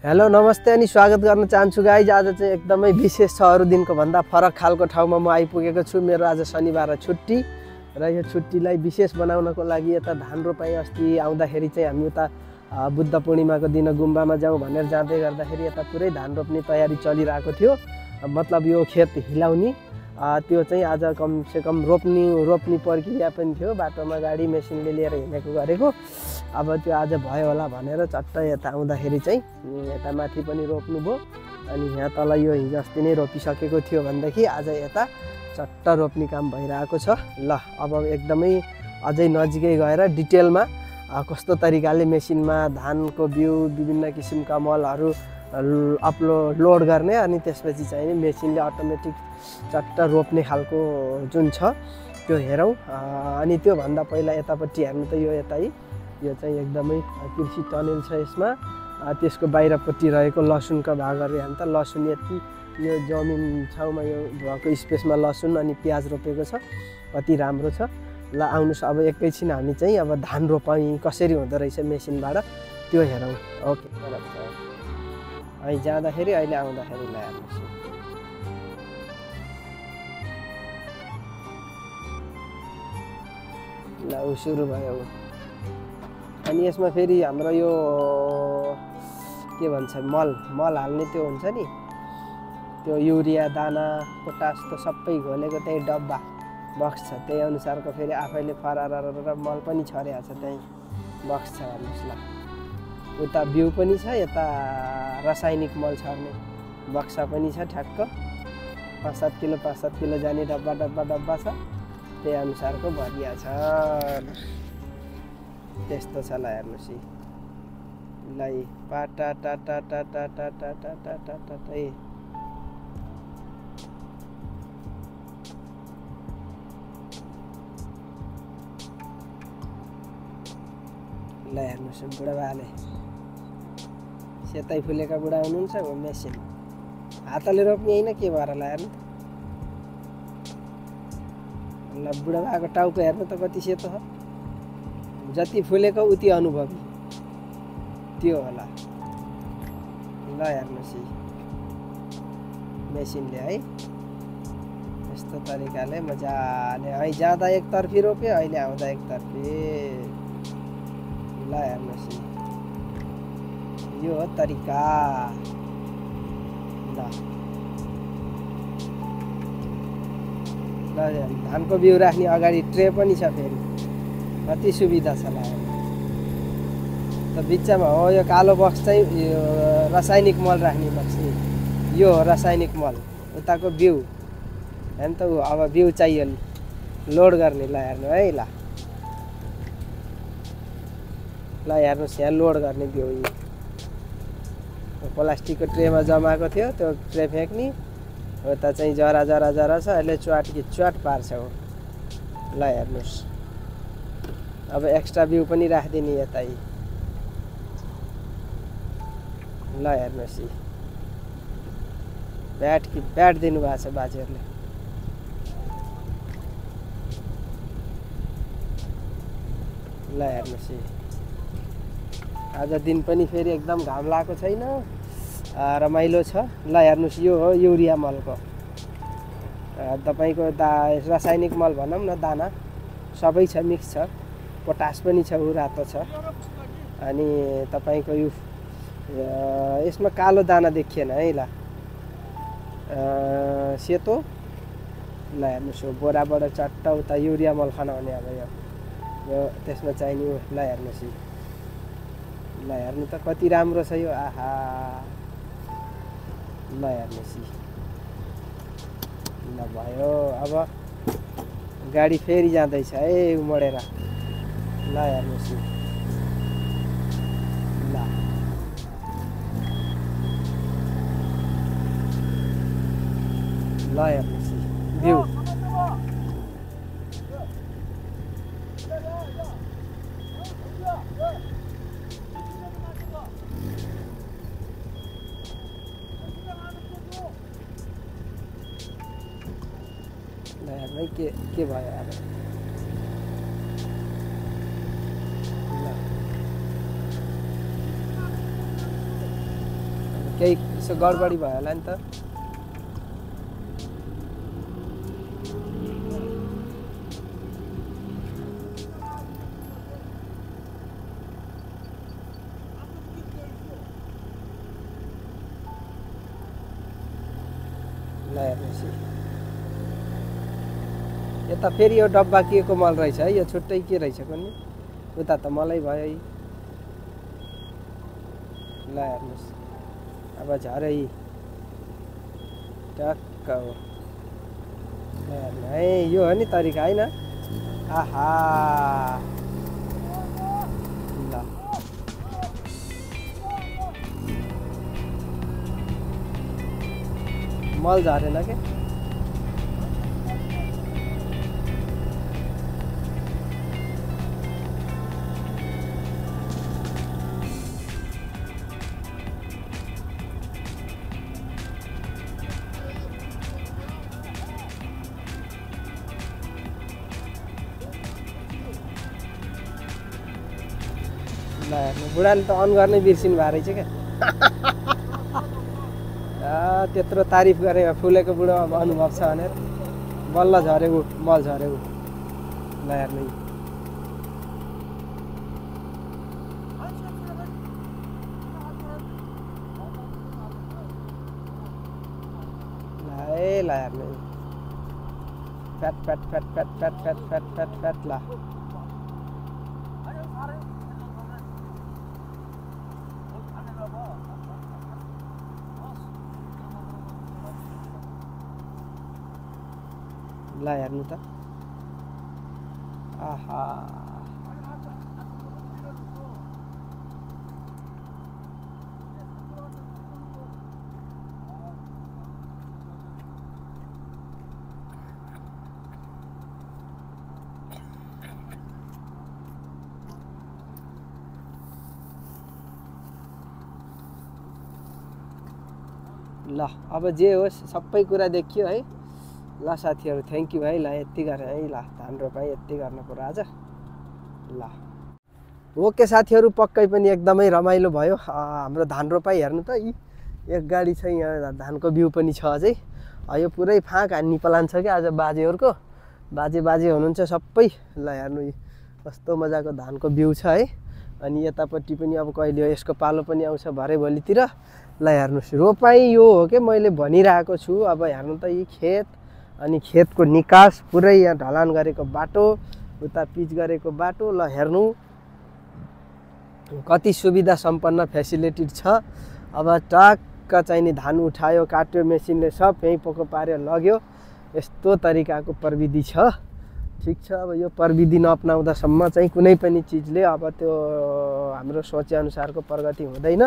Hello नमस्ते अनि स्वागत गर्न चाहन्छु गाइज। आज चाहिँ एकदमै विशेष छ, अरू दिनको भन्दा फरक खालको ठाउँमा म आइपुगेको छु। मेरो आज शनिबार छुट्टी र यो छुट्टीलाई विशेष बनाउनको लागि यता धान रोपाइ अस्ति आउँदाखेरि चाहिँ हामी उता बुद्ध पूर्णिमाको दिन गुम्बामा जाउँ भनेर जाँदै गर्दाखेरि यता पुरै धान रोप्ने तयारी चलिरहेको थियो। मतलब यो खेत हिलाउने त्यो चाहिँ आज कमसेकम रोप्ने प्रक्रिया पनि थियो। बाटोमा गाडी मेसिनले लिएर हिँडेको गरेको। अब त्यो आज भयो होला भनेर चट्ट यता आउँदाखेरि चाहिँ यता माथि पनि रोप्नुभयो। अनि यहाँ तल यो हिजो अस्ति नै रोपिसकेको थियो भनेदेखि आज यता चट्ट रोप्ने काम भइरहेको छ। ल अब एकदमै अझै नजिकै गएर डिटेलमा कस्तो तरिकाले मेसिनमा धानको बिउ विभिन्न किसिमका मलहरू लोड गर्ने अनि त्यसपछि चाहिँ मेसिनले अटोमेटिक चट्ट रोप्ने खालको जुन छ त्यो हेरौँ। अनि त्योभन्दा पहिला यतापट्टि हेर्नु त यो यतै यो चाहिँ एकदमै कृषि टनेल छ। यसमा त्यसको बाहिरपट्टि रहेको लसुनका भागहरू हेर्नु त लसुन यति यो जमिन छाउमा यो भएको स्पेसमा लसुन अनि प्याज रोपेको छ, कति राम्रो छ। ल आउनुहोस् अब एकैछिन हामी चाहिँ अब धान रोपाइ कसरी हुँदो रहेछ मेसिनबाट त्यो हेरौँ। ओके अहिले जाँदाखेरि अहिले आउँदाखेरि ल हेर्नुहोस्। ल ऊ सुरु भयो। अनि यसमा फेरि हाम्रो यो के भन्छ मल हाल्ने त्यो हुन्छ नि, त्यो युरिया दाना पोटास त सबै घोलेको त्यही डब्बा बक्स छ। त्यही अनुसारको फेरि आफैले फरार मल पनि छरेको छ, त्यही बक्स छ हेर्नुहोस्। ल उता बिउ पनि छ, यता रासायनिक मल छर्ने बक्सा पनि छ। ठ्याक्क 5-7 किलो जाने डब्बा छ। त्यही अनुसारको भरिया छ। त्यस्तो छ। ल हेर्नुहोस् ल पाटा टाटा टाटा टाटा टाटा टाटा ल हेर्नुहोस् बुढाबाले सेतै फुलेका बुढा हुनुहुन्छ। मेसिन हातले रोप्ने होइन के भएर ल हेर्नु ल बुढाबाको टाउको हेर्नु त कति सेतो छ। जति फुलेको उति अनुभवी त्यो होला। ल हेर्नुहोस् मेसिनले है यस्तो तरिकाले मजाले है जाँदा एकतर्फी रोप्यो, अहिले आउँदा एकतर्फी। ल हेर्नुहोस् यो हो तरिका। ल धानको बिउ राख्ने अगाडि ट्रे पनि छ, फेरि कति सुविधा छ। ल त बिचमा हो यो कालो बक्स चाहिँ यो रासायनिक मल राख्ने बक्स। यो हो रासायनिक मल, उताको बिउ हेर्नु त। अब बिउ चाहियो लोड गर्ने। ल हेर्नु है ल हेर्नुहोस् यहाँ लोड गर्ने बिउ प्लास्टिकको ट्रेमा जमाएको थियो, त्यो ट्रे फ्याँक्ने। उता चाहिँ जरा छ, यसले च्वाट पार्छ हो। ल हेर्नुहोस् अब एक्स्ट्रा बिउ पनि राखिदिने यतै। ल हेर्नुहोस् ब्याट दिनुभएको छ बाजेहरूले। ल हेर्नुहोस् आज दिन पनि फेरि एकदम घाम लागेको छैन, रमाइलो छ। ल हेर्नुहोस् यो हो युरिया मलको तपाईँको रासायनिक मल भनौँ न, दाना सबै छ, मिक्स छ। पोटास पनि छ, ऊ रातो छ। अनि तपाईँको यो यसमा कालो दाना देखिएन है। ल सेतो। ल हेर्नुहोस् बोराबाट चट्ट उता युरिया मल खनाउने। अब यो त्यसमा चाहिने ल हेर्नुहोस् ल हेर्नु त कति राम्रो छ यो। आहा ल हेर्नुहोस् ल भयो। अब गाडी फेरि जाँदैछ है उमडेर। ल हेर्नुहोस् ल हेर्नुहोस् बिउ। भाइ के भयो अब। केही यसो गडबडी भयो होला नि त। ल हेर्नुहोस् यता फेरि यो डब्बा के को मल रहेछ है, यो छुट्टै के रहेछ कुनै, उता त मलै भयो है। ल हेर्नुहोस् अब झरै टक्क हो। ल हेर्नु है, यो हो नि तरिका होइन। आहा ल मल झरेन के, ल हेर्नु बुढाले त अन गर्नै बिर्सिनु भएको रहेछ क्या। त्यत्रो तारिफ गरे फुलेको बुढो अब अनुभव छ भनेर बल्ल झरेको मल झरेको। ल हेर्नु ल हेर्नु fat fat fat fat fat fat fat fat fat. ल ल हेर्नु त आहा ल अब जे होस् सबै कुरा देखियो है। ल साथीहरू थ्याङ्क यू भाइ। ल यति गरेँ है, ल धान रोपाइ यति गर्नु पर्यो आज। ल ओके साथीहरू पक्कै पनि एकदमै रमाइलो भयो हाम्रो धान रोपाइ। हेर्नु त यी एक गाडी छ यहाँ, धानको बिउ पनि छ अझै। यो पुरै फाँक हान्ने प्लान छ क्या आज बाजेहरूको, बाजे हुनुहुन्छ सबै। ल हेर्नु कस्तो मजाको धानको बिउ छ है। अनि यतापट्टि पनि अब कहिले यसको पालो पनि आउँछ भरे भोलितिर। ल हेर्नुहोस् रोपाइ यो हो कि मैले भनिरहेको छु। अब हेर्नु त यी खेत अनि खेतको निकास पुरै यहाँ ढलान गरेको बाटो, उता पिच गरेको बाटो। ल हेर्नु कति सुविधा सम्पन्न फेसिलिटी छ। अब टक्क चाहिने धान उठायो, काट्यो मेसिनले, सब यहीँ पोको पार्यो लग्यो। यस्तो तरिकाको प्रविधि छ। ठिक छ, अब यो प्रविधि नअपनाउँदासम्म चाहिँ कुनै पनि चिजले अब त्यो हाम्रो सोचेअनुसारको प्रगति हुँदैन।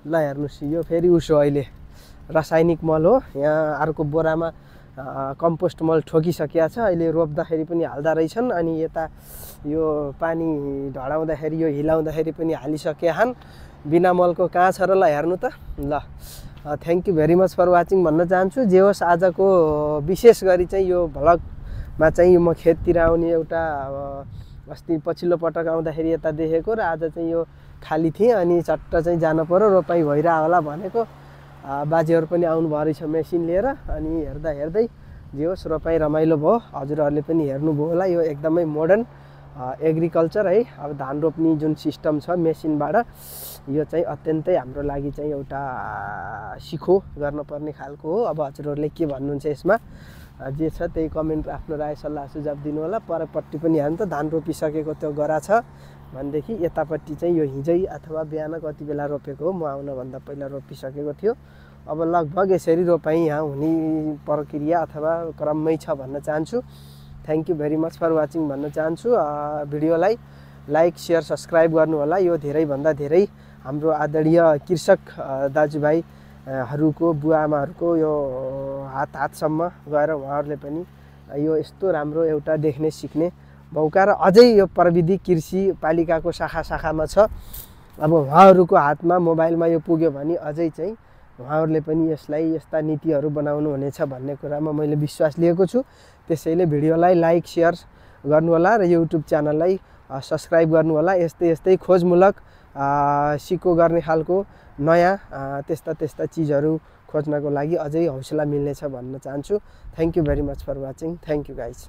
ल हेर्नुहोस् यो फेरि उसो अहिले रासायनिक मल हो। यहाँ अर्को बोरामा कम्पोस्ट मल ठोकिसकेको छ, अहिले रोप्दाखेरि पनि हाल्दा रहेछन्। अनि यता यो पानी ढडाउँदाखेरि यो हिलाउँदाखेरि पनि हालिसके हान। बिना मलको कहाँ छ र। ल हेर्नु त। ल thank you very much for watching भन्न चाहन्छु। जे होस् आजको विशेष गरी चाहिँ यो भ्लगमा चाहिँ म खेततिर आउने एउटा अस्ति पछिल्लो पटक आउँदाखेरि यता देखेको र आज चाहिँ यो खाली थिएँ अनि चट्ट चाहिँ जानु पर्यो, रोपाइ भइरह होला भनेको। बाजेहरू पनि आउनुभयो रहेछ मेसिन लिएर। अनि हेर्दा हेर्दै जे होस् रोपाइ रमाइलो भयो। हजुरहरूले पनि हेर्नुभयो होला, यो एकदमै मोडर्न एग्रिकल्चर है। अब धान रोप्ने जुन सिस्टम छ मेसिनबाट, यो चाहिँ अत्यन्तै हाम्रो लागि चाहिँ एउटा सिखो गर्नुपर्ने खालको हो। अब हजुरहरूले के भन्नुहुन्छ यसमा, जे छ त्यही कमेन्ट आफ्नो राय सल्लाह सुझाव दिनु होला। परपट्टि पनि हेर्नु त धान रोपिसकेको त्यो गरा छ भनेदेखि यतापट्टि चाहिँ यो हिजै अथवा बिहान कति बेला रोपेको हो, म आउनभन्दा पहिला रोपिसकेको थियो। अब लगभग यसरी रोपाइ यहाँ हुने प्रक्रिया अथवा क्रममै छ भन्न चाहन्छु। Thank you very much for watching भन्न चाहन्छु। भिडियोलाई लाइक सेयर सब्सक्राइब गर्नु होला। यो धेरैभन्दा धेरै हाम्रो आदरणीय कृषक दाजुभाइहरूको बुवाआमाहरूको यो हातसम्म गएर उहाँहरूले पनि यो यस्तो राम्रो एउटा देख्ने सिक्ने मौका र अझै यो प्रविधि कृषि पालिकाको शाखामा छ। अब उहाँहरूको हातमा मोबाइलमा यो पुग्यो भने अझै चाहिँ उहाँहरूले पनि यसलाई यस्ता नीतिहरू बनाउनु हुनेछ भन्ने कुरामा मैले विश्वास लिएको छु। त्यसैले भिडियोलाई लाइक सेयर गर्नुहोला र युट्युब च्यानललाई सब्सक्राइब गर्नुहोला। यस्तै खोजमूलक सिको गर्ने खालको नयाँ त्यस्ता चिजहरू खोज्नको लागि अझै हौसला मिल्नेछ भन्न चाहन्छु। Thank you very much for watching. Thank you guys.